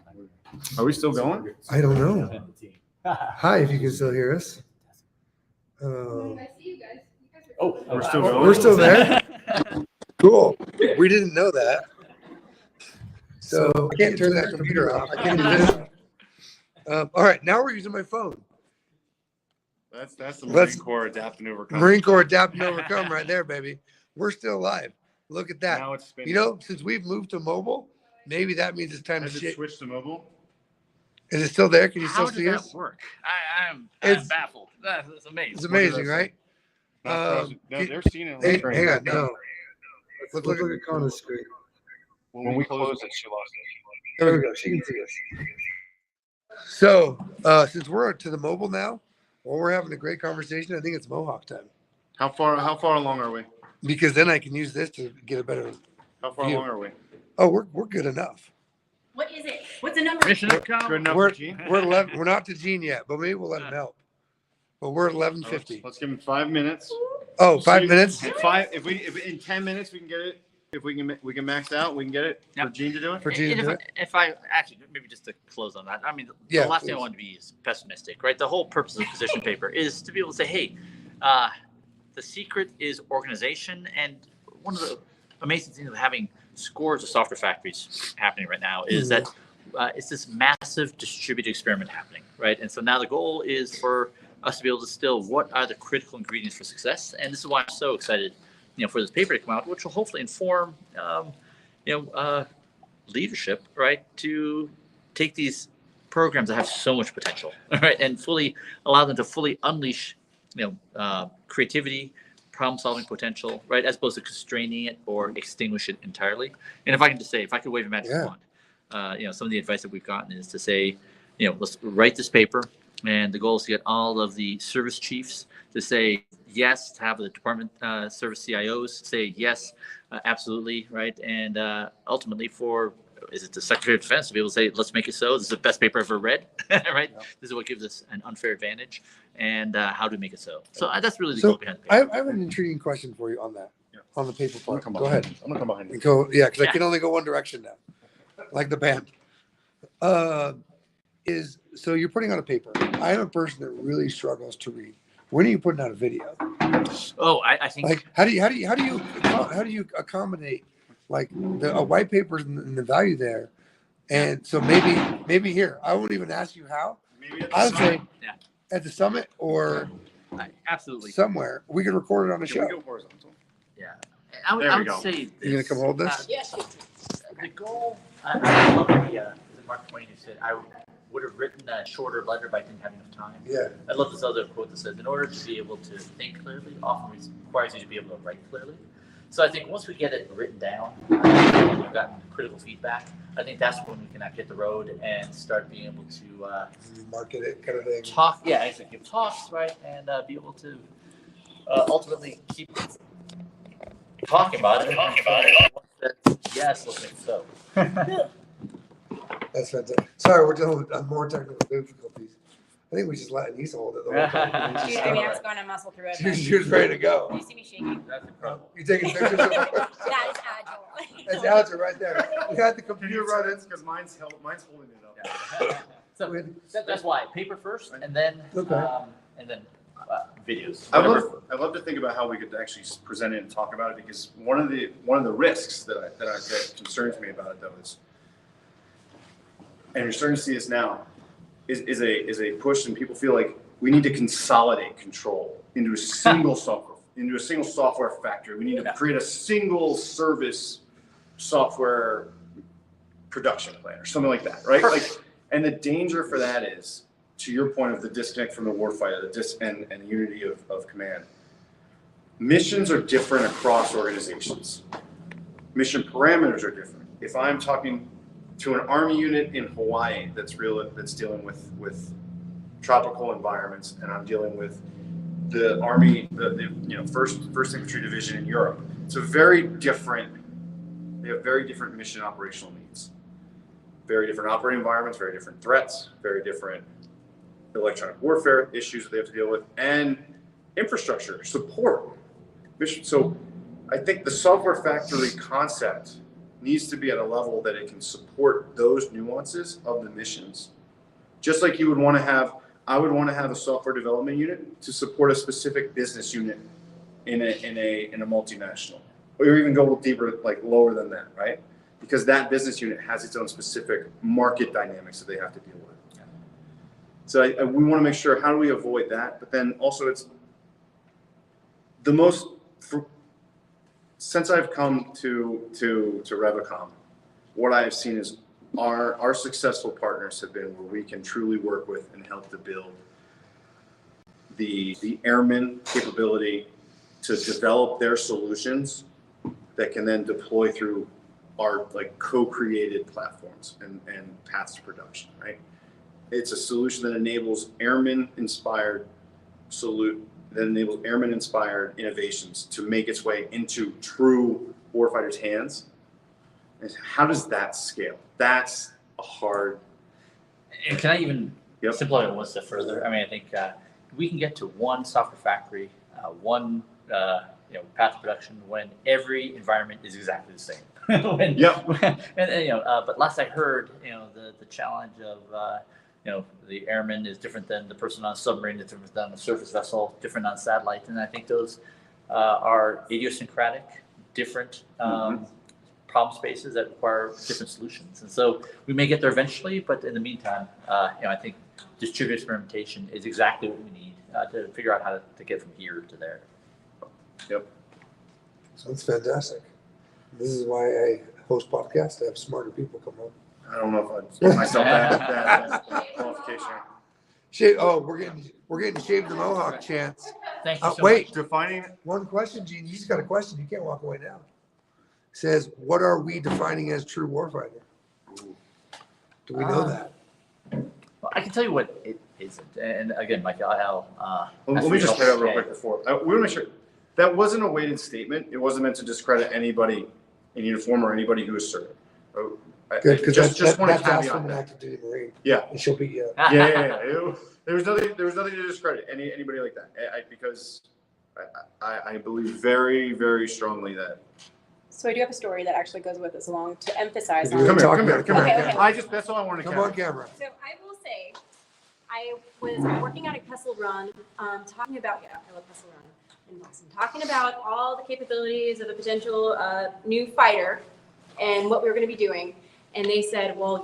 Are we still going? I don't know. Hi, if you can still hear us. Um, Oh, We're still going? We're still there. Cool. We didn't know that. So I can't turn that computer off. I can't do this. All right, now we're using my phone. That's the Let's- Marine Corps adapt and overcome. Marine Corps adapt and overcome right there, baby. We're still alive. Look at that. Now it's spinning. You know, since we've moved to mobile, maybe that means it's time to Has it shit. switched to mobile? Is it still there? Can you How still does see that us? work? I'm It's- baffled. That's amazing. It's amazing, right? Not frozen. No, can- they're seeing it on Hey, the screen. hang on, no. Let's look at Connor's screen. When we close it, she lost it. There we go. She can see us. So, since we're to the mobile now, well, we're having a great conversation. I think it's Mohawk time, How far along are we? because then I can use this to get a better. How far You. along are we? Oh, we're good enough. What is it? What's the number? Mission Good account. enough We're for Gene? we're 11. We're not to Gene yet, but maybe we'll let him help. But we're at 11:50. Let's give him 5 minutes. Oh, 5 minutes If in 10 minutes we can get it, if we can max out, we can get it for Yep. Gene to do it. for Gene to do it. If I actually, maybe just to close on that, I mean, Yeah, the last thing I please. want to be is pessimistic, right? The whole purpose of position paper is to be able to say, hey, the secret is organization. And one of the amazing thing of having scores of software factories happening right now is that it's this massive distributed experiment happening, right? And so now the goal is for us to be able to distill what are the critical ingredients for success. And this is why I'm so excited, for this paper to come out, which will hopefully inform, leadership, right, to take these programs that have so much potential, right, and fully allow them to fully unleash, creativity, problem-solving potential, right, as opposed to constraining it or extinguish it entirely. And if I can just say, if I could wave a magic wand, some of the advice that we've gotten is to say, let's write this paper, and the goal is to get all of the service chiefs to say yes, to have the department service CIOs say yes, absolutely, right, and ultimately is it the Secretary of Defense to be able to say, let's make it so. This is the best paper I've ever read, right? Yep. This is what gives us an unfair advantage, and how to make it so. So that's really the goal behind the paper. I have an intriguing question for you on that, on the paper part. Go ahead. I'm gonna come behind you. Go, because I can only go one direction now, like the band. So you're putting out a paper. I am a person that really struggles to read. When are you putting out a video? Oh, I think like how do you accommodate like a white paper and the value there? And so maybe here, I won't even ask you how. Maybe I would say at the summit or absolutely somewhere we can record it on a show. We go horizontal. Yeah, I would say this. You gonna come hold this? Yes. The goal. I love the Mark Twain who said, "I would have written a shorter letter, but I didn't have enough time." Yeah. I love this other quote that says, "In order to be able to think clearly, often requires you to be able to write clearly." So I think once we get it written down, we've gotten critical feedback. I think that's when we can hit the road and start being able to market it, kind of thing. Talk, give talks, right, and be able to ultimately keep talking about it. Yes, let's make it so. That's fantastic. Sorry, we're dealing with more technical difficulties. I think we just let Aniza hold it. The whole time. I was going to muscle through it. She was ready to go. You see me shaking? That's incredible. You taking pictures of it? That is agile. That's agile right there. We got the computer running. Because mine's holding it up. Yeah. So that's why paper first, and then videos. I'd love to think about how we could actually present it and talk about it, because one of the risks that concerns me about it though is, and you're starting to see this now, is a push, and people feel like we need to consolidate control into a single software factory. We need to create a single service software production plan or something like that, right? Like, and the danger for that is, to your point of the disconnect from the warfighter, and unity of command. Missions are different across organizations. Mission parameters are different. If I'm talking to an Army unit in Hawaii that's dealing with tropical environments, and I'm dealing with the Army, the first Infantry Division in Europe, it's a very different. They have very different mission operational needs, very different operating environments, very different threats, very different electronic warfare issues that they have to deal with, and infrastructure support. So I think the software factory concept needs to be at a level that it can support those nuances of the missions. Just like I would want to have a software development unit to support a specific business unit in a multinational, or even go deeper, like lower than that, right? Because that business unit has its own specific market dynamics that they have to deal with. So we want to make sure, how do we avoid that? But then also, it's the most, since I've come to Revacom, what I have seen is our successful partners have been where we can truly work with and help to build the airmen capability to develop their solutions that can then deploy through our co-created platforms and paths to production, right? It's a solution that enables airmen-inspired innovations to make its way into true warfighters' hands. And how does that scale? That's a hard. And can I even simplify it one step further? I mean, I think we can get to one software factory, one path to production when every environment is exactly the same. But last I heard, the challenge of the airman is different than the person on a submarine, is different than a surface vessel, different on satellite, and I think those are idiosyncratic, different problem spaces that require different solutions. And so we may get there eventually, but in the meantime, I think distributed experimentation is exactly what we need to figure out how to get from here to there. Yep. Sounds fantastic. This is why I host podcasts, to have smarter people come on. I don't know if I'd give myself that qualification. Shave, we're getting Shave the Mohawk chance. Thank you so Wait, much. Defining one question, Gene. You just got a question. You can't walk away now. Says, what are we defining as true warfighter? Do we know that? Well, I can tell you what it isn't. And again, Mike, let me just clear that real quick before. We want to make sure that wasn't a weighted statement. It wasn't meant to discredit anybody in uniform or anybody who is serving. Good, because just want to that's caveat from an that. active duty Marine. Yeah. And she'll beat you up. Yeah. There was nothing to discredit anybody like that. Because I believe very, very strongly that. So I do have a story that actually goes with this along to emphasize Come on. here, Come here. Okay. That's all I wanted to Come on, camera. So I will say, I was working out at Kessel Run, talking about, I love Kessel Run in Boston, talking about all the capabilities of a potential new fighter and what we were going to be doing. And they said, well,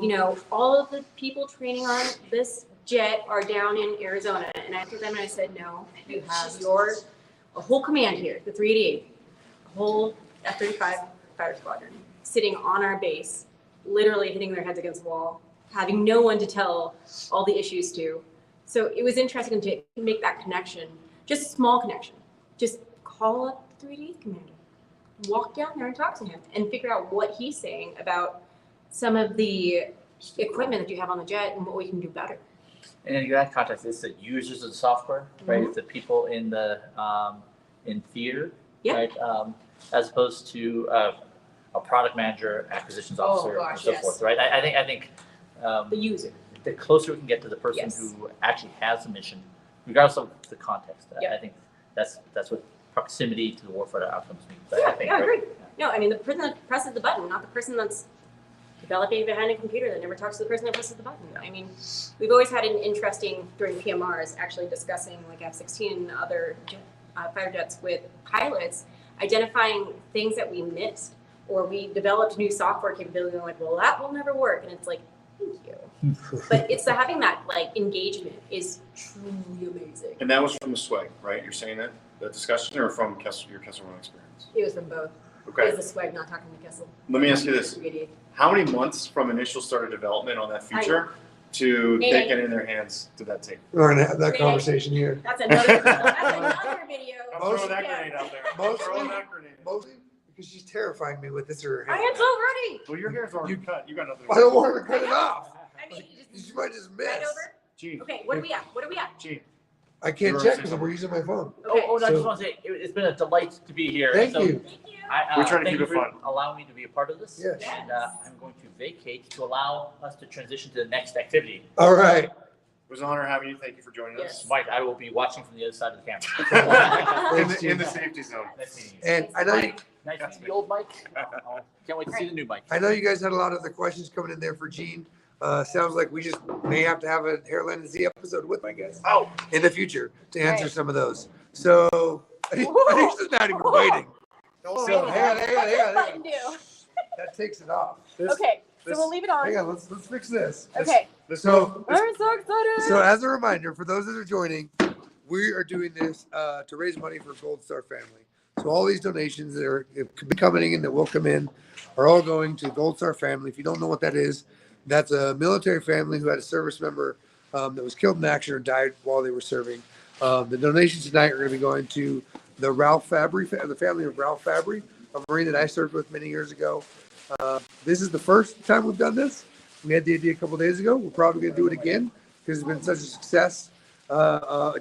all of the people training on this jet are down in Arizona. And I looked at them and I said, no, you have a whole command here, the 388, a whole F-35 fighter squadron sitting on our base, literally hitting their heads against the wall, having no one to tell all the issues to. So it was interesting to make that connection, just a small connection. Just call up the 388 commander, walk down there and talk to him and figure out what he's saying about some of the equipment that you have on the jet and what we can do better. And in that context, it's the users of the software, right? Mhm. It's the people in the in theater, Yeah. right? As opposed to a product manager, acquisitions officer, gosh, and so yes. forth, right? I think The user. the closer we can get to the person Yes. who actually has the mission, regardless of the context, Yep. I think that's what proximity to the warfighter outcomes means. I Yeah, think, I right? agree. No, I mean, the person that presses the button, not the person that's developing behind a computer that never talks to the person that presses the button. I mean, we've always had an interesting, during PMRs, actually discussing like F-16 and other fighter jets with pilots, identifying things that we missed, or we developed new software capability and like, well, that will never work. And it's like, thank you. But it's having that like engagement is truly amazing. And that was from the swag, right? You're saying that discussion, or from your Kessel Run experience? It was from both. It Okay. was the swag not talking to Kessel. Let me ask you this: 388. how many months from initial start of development on that feature to Maybe. they get in their hands did that take? We're going to have that Really? conversation here. That's another video. I'm Most- throwing that grenade out there. Mostly- Throwing that grenade. Mostly because she's terrifying me with this or her I hair. am so ready. Well, your hair's already cut. You got nothing. I don't want her to cut it off. I mean, you You just might just miss. right over. Gene. Okay, what are we at? What are we at? Gene. I can't You're check on because we're using my phone. I So- just want to say it's been a delight to be here. Thank So you. Thank you. We're trying to thank keep you it for fun. allowing me to be a part of this. Yes. And I'm going to vacate to allow us to transition to the next activity. All right. It was an honor having you. Thank you for joining Yes. us. Mike, I will be watching from the other side of the camera. in the safety zone. Nice meeting you. And I know, Nice to meet the old Mike. Can't wait to see the new Mike. I know you guys had a lot of the questions coming in there for Gene. Sounds like we just may have to have a Hairline and Z episode with my guys. Oh. In the future to answer Right. some of those. So I think she's not even waiting. So hang on. Button do. That takes it off. Okay, so this- we'll leave it on. Hang on, let's fix this. Okay, So I'm so excited. So as a reminder, for those that are joining, we are doing this to raise money for Gold Star Family. So all these donations that are coming in, that will come in, are all going to Gold Star Family. If you don't know what that is, that's a military family who had a service member that was killed in action or died while they were serving. The donations tonight are going to be going to the Ralph Fabbri, the family of Ralph Fabbri, a Marine that I served with many years ago. This is the first time we've done this. We had the idea a couple days ago. We're probably going to do it again because it's been such a success.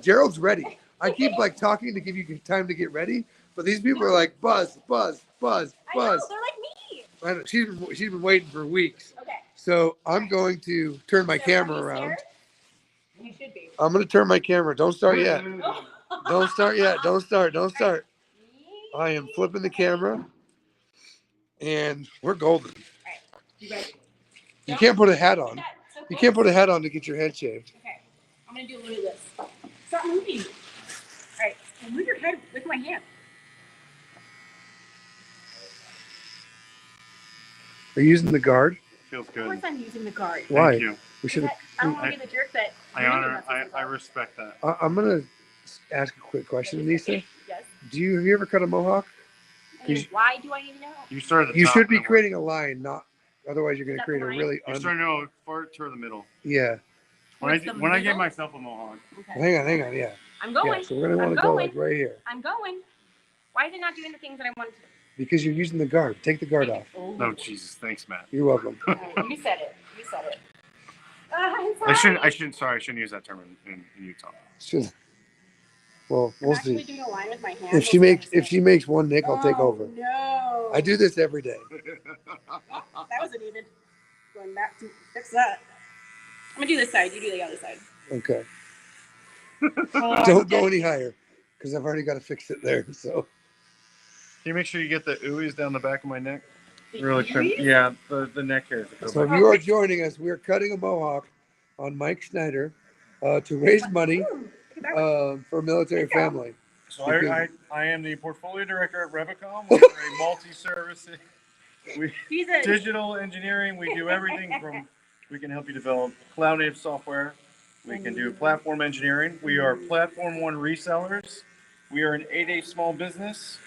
Gerald's ready. I keep like talking to give you time to get ready, but these people are like buzz. I know, they're like me. I know, she's been waiting for weeks. Okay. So I'm going to turn my So, camera are you around. scared? You should be. I'm going to turn my camera. Don't start yet. Don't start yet. Don't start. I am flipping the camera, and we're golden. You ready? You can't put a hat on. That, so You close. can't put a hat on to get your head shaved. Okay, I'm gonna do a little of this. Stop moving. All right, so move your head with my hand. Are you using the guard? Feels Of good. course I'm using the guard. Why? Thank you. We should. I don't want to be the jerk that. I respect that. I'm gonna ask a quick question, Aniza. Yes. Have you ever cut a mohawk? And why do I need to know? You started at the You top should be and I creating a line, not otherwise you're gonna Is that create the a line? really. You're starting to go far toward the middle. Yeah. Towards the When I gave middle? myself a mohawk, Okay. Hang on. Yeah. I'm Yeah. going. So we're gonna want I'm to go going. like right here I'm going. Why is it not doing the things that I wanted to do? because you're using the guard. Take the guard off. Oh, no Jesus, thanks, Matt. You're welcome. You said it. You said it. I'm I sorry. shouldn't use that term in Utah. Should- Well, I'm we'll actually see. doing a line with my hands. If she makes one nick, I'll take over. No. I do this every day. That wasn't even. Going back to fix that. I'm gonna do this side. You do the other side. Okay. Oh, Don't go any higher because I've already got to fix it there. So Can you make sure you get the ooies down the back of my neck? The Really trim. ears? Yeah, the neck hairs. that go So if back. you are joining us, we are cutting a mohawk on Mike Snyder to raise money Ooh, look at that. for a military family. So I am the portfolio director at Revicom. We're a multi-service. He's a. Digital engineering. We do everything from. We can help you develop cloud-native software. We can do platform engineering. We are Platform One resellers. We are an 8A small business.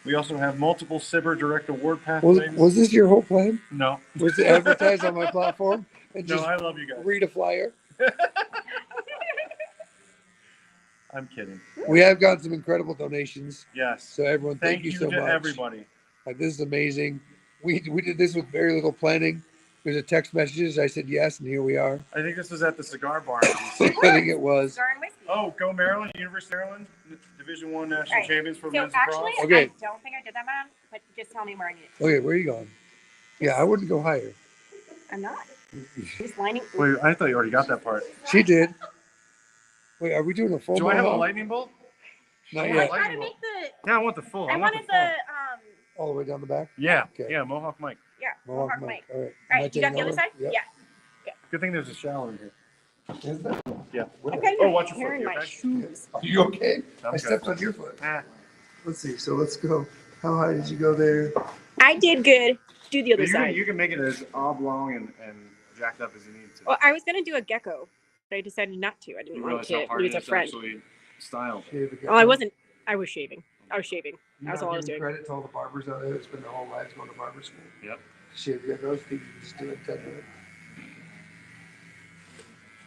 We also have multiple SIBR direct award pathways. Was this your whole plan? No, Was to advertise on my platform and no, just I love you guys. read a flyer? I'm kidding. We have gotten some incredible donations. Yes. So everyone, thank Thank you you so to much. everybody. Like this is amazing. We did this with very little planning. There's a text messages. I said yes, and here we are. I think this was at the cigar bar. I think it was. Cigar and whiskey. Oh, go Maryland, University of Maryland, Division One national Right. champions for So men's actually, lacrosse. Okay. I don't think I did that, man. But just tell me where I need it. Okay, where are you going? Yeah, I wouldn't go higher. I'm not. Just lining. Wait, I thought you already got that part. She did. Wait, are we doing a full? Do I have a mohawk? lightning bolt? Not I yet. tried to make the. Yeah, I want the full. I want wanted the the full. All the way down the back. Yeah, Okay. yeah, Mohawk Mike. yeah, Mohawk Mohawk Mike. Mike. All right. All Am I right, you got taking the other over? side? Yep. Yeah. Good thing there's a shower in here. Is there? Yeah. Okay. Oh, watch your You're foot, in you my okay? shoes. Are you okay? I'm I good. stepped on your foot. Ah, Let's see. So let's go. How high did you go there? I did good. Do the other you, side. you can make it as oblong and jacked up as you need to. Well, I was gonna do a gecko, but I decided not to. I didn't You want realize to how hard lose it a is to friend. actually style. Shave again. Oh, I wasn't. I was shaving. I was shaving. You're That's not all I was giving doing. credit to all the barbers out there that spend their whole lives going to barber school. Yep. Shave geckos. People just do it in 10 minutes.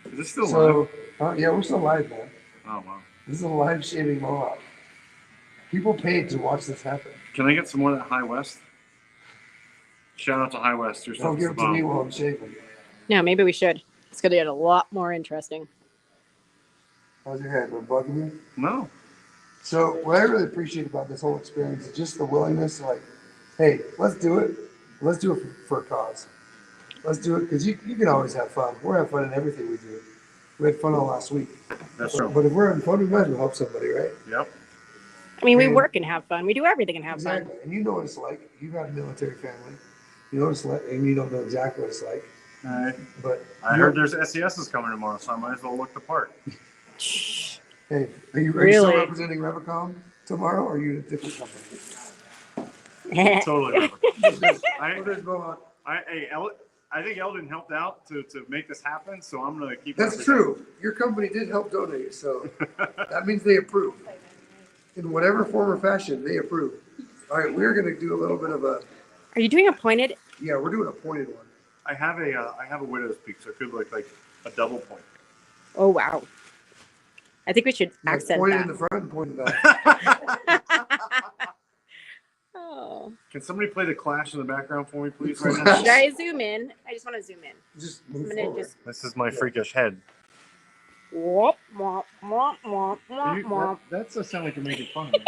Is this still live? So, yeah, we're still live, man. Oh, wow. This is a live shaving mohawk. People paid to watch this happen. Can I get some more of that High West? Shout out to High West. Your Don't stuff's give the it to me bomb. while I'm shaving. No, maybe we should. It's gonna get a lot more interesting. How's your head? We're bugging you? No. So what I really appreciate about this whole experience is just the willingness to like, hey, let's do it. Let's do it for a cause. Let's do it because you can always have fun. We're having fun in everything we do. We had fun all last week. That's true. But if we're having fun, we might as well help somebody, right? Yep. I mean, we And- work and have fun. We do everything and have fun. Exactly. And you know what it's like. You've got a military family. You know what it's like, and you don't know exactly what it's like. But I heard there's SESs coming tomorrow, so I might as well look the part. hey, are you still Really? representing Revicom tomorrow, or are you at a different company? Totally. I, I think Eldon helped out to make this happen, so I'm going to keep That's true. Your company did help donate, so that means they approve. In whatever form or fashion, they approve. All right, we're going to do a little bit of a, Are you doing a pointed? yeah, we're doing a pointed one. I have a widow's peak, so it could look like a double point. Oh wow! I think we should Yeah, accent point in that. the front and point in the back. Oh. Can somebody play the Clash in the background for me, please? Right now? Should I zoom in? I just want to zoom in. Just I'm move gonna forward. just. This is my freakish head. Womp womp womp womp womp womp. That does sound like you're making fun of me.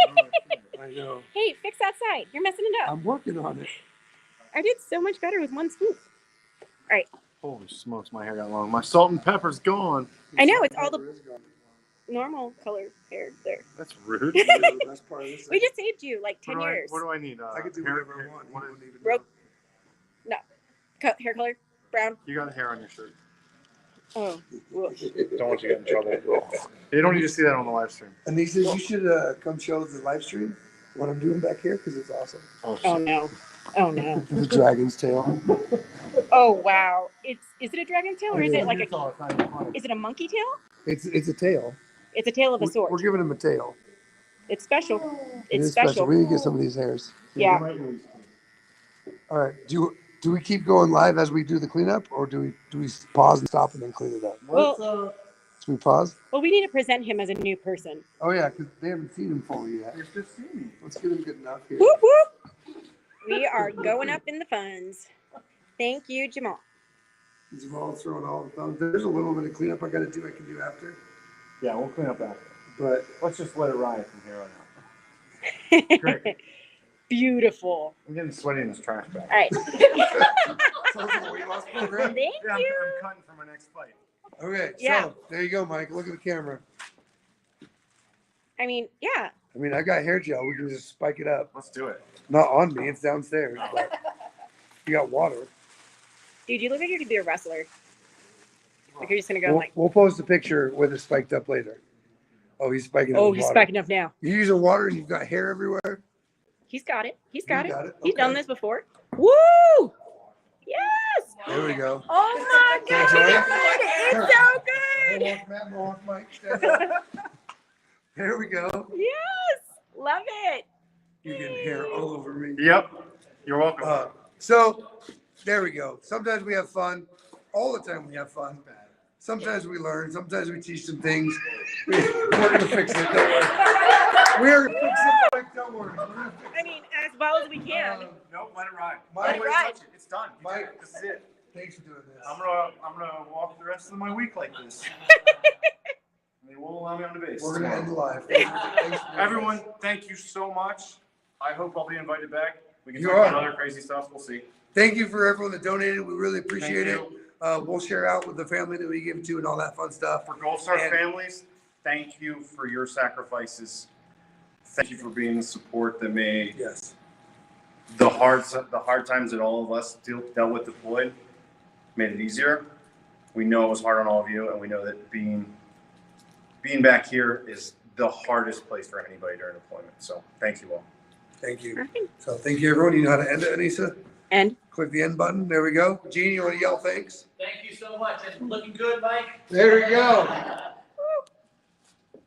I know. Hey, fix that side. You're messing it up. I'm working on it. I did so much better with one swoop. Holy smokes, my hair got long. My salt and pepper's gone. I know, it's all the normal color hair there. That's rude. That's part of this. We just saved you like 10 What do years. what do I need? I could do hair- whatever I want. You what wouldn't even Broke. know. Hair color? Brown? You got hair on your shirt. Oh. Well, Don't want you to get in trouble. You don't need to see that on the live stream. Aniza, you should come show the live stream what I'm doing back here because it's awesome. Oh, oh no. Oh no. The dragon's tail. Oh wow. Is it a dragon's tail or is Yeah. it like is it a monkey tail? It's a tail. It's a tail of a sword. We're giving him a tail. It's special. It It's is special. special. We need to get some of these hairs. Yeah. All right. Do we keep going live as we do the cleanup, or do we pause and stop and then clean it up? Well, Should we pause? well, we need to present him as a new person. Oh yeah, because they haven't seen him fully yet. They've just seen him. Let's get him good enough here. Whoop whoop. We are going up in the funds. Thank you, Jamal. Jamal's throwing all the thumbs. There's a little bit of cleanup I can do after, Yeah, we'll clean up after. but Let's just let it ride from here on out. Great. Beautiful. I'm getting sweaty in this trash bag. All right. sounds like a weight loss program. Thank Yeah, you. I'm cutting for my next fight. Okay, Yeah. so there you go, Mike. Look at the camera. I mean, yeah. I mean, I got hair gel. We can just spike it up. Let's do it. Not on me. It's downstairs. But you got water. Dude, you look like you could be a wrestler. Like you're just gonna go like, We'll post a picture with it spiked up later. Oh, he's spiking up. oh, with he's water. spiking up now. You're using water and you've got hair everywhere. He's got it. He's got You it. got it? He's Okay. done this before. Woo! Yes! There we go. Oh my Can I god! join? It's so good! Mohawk Matt, Mohawk Mike. Stand up. There we go. Yes! Love it! You're getting hair all over me. Yep. You're welcome. So there we go. Sometimes we have fun. All the time we have fun. Sometimes we learn. Sometimes we teach some things. We're gonna fix it. Don't worry. We're gonna fix it. Mike, don't worry. We're gonna fix I mean, as well as we can. Nope, let it ride. Mike, Don't worry, ride. touch it. It's done. You did it. This is it. Thanks for doing this. I'm gonna walk the rest of my week like this. They won't allow me on the base. We're gonna end the live. Thanks for doing Everyone, this. thank you so much. I hope I'll be invited back. We can You talk are. about other crazy stuff. We'll see. Thank you for everyone that donated. We really appreciate Thank it. you. We'll share out with the family that we give to and all that fun stuff. For Gold Star And- families, thank you for your sacrifices. Thank you for being the support that made Yes. the hard times that all of us dealt with deployed made it easier. We know it was hard on all of you, and we know that being back here is the hardest place for anybody during deployment. So thank you all. Thank you. Perfect. So thank you, everyone. You know how to end it, Anissa? And Click the end button. There we go. Gene, you want to yell thanks? Thank you so much, and looking good, Mike. There we go.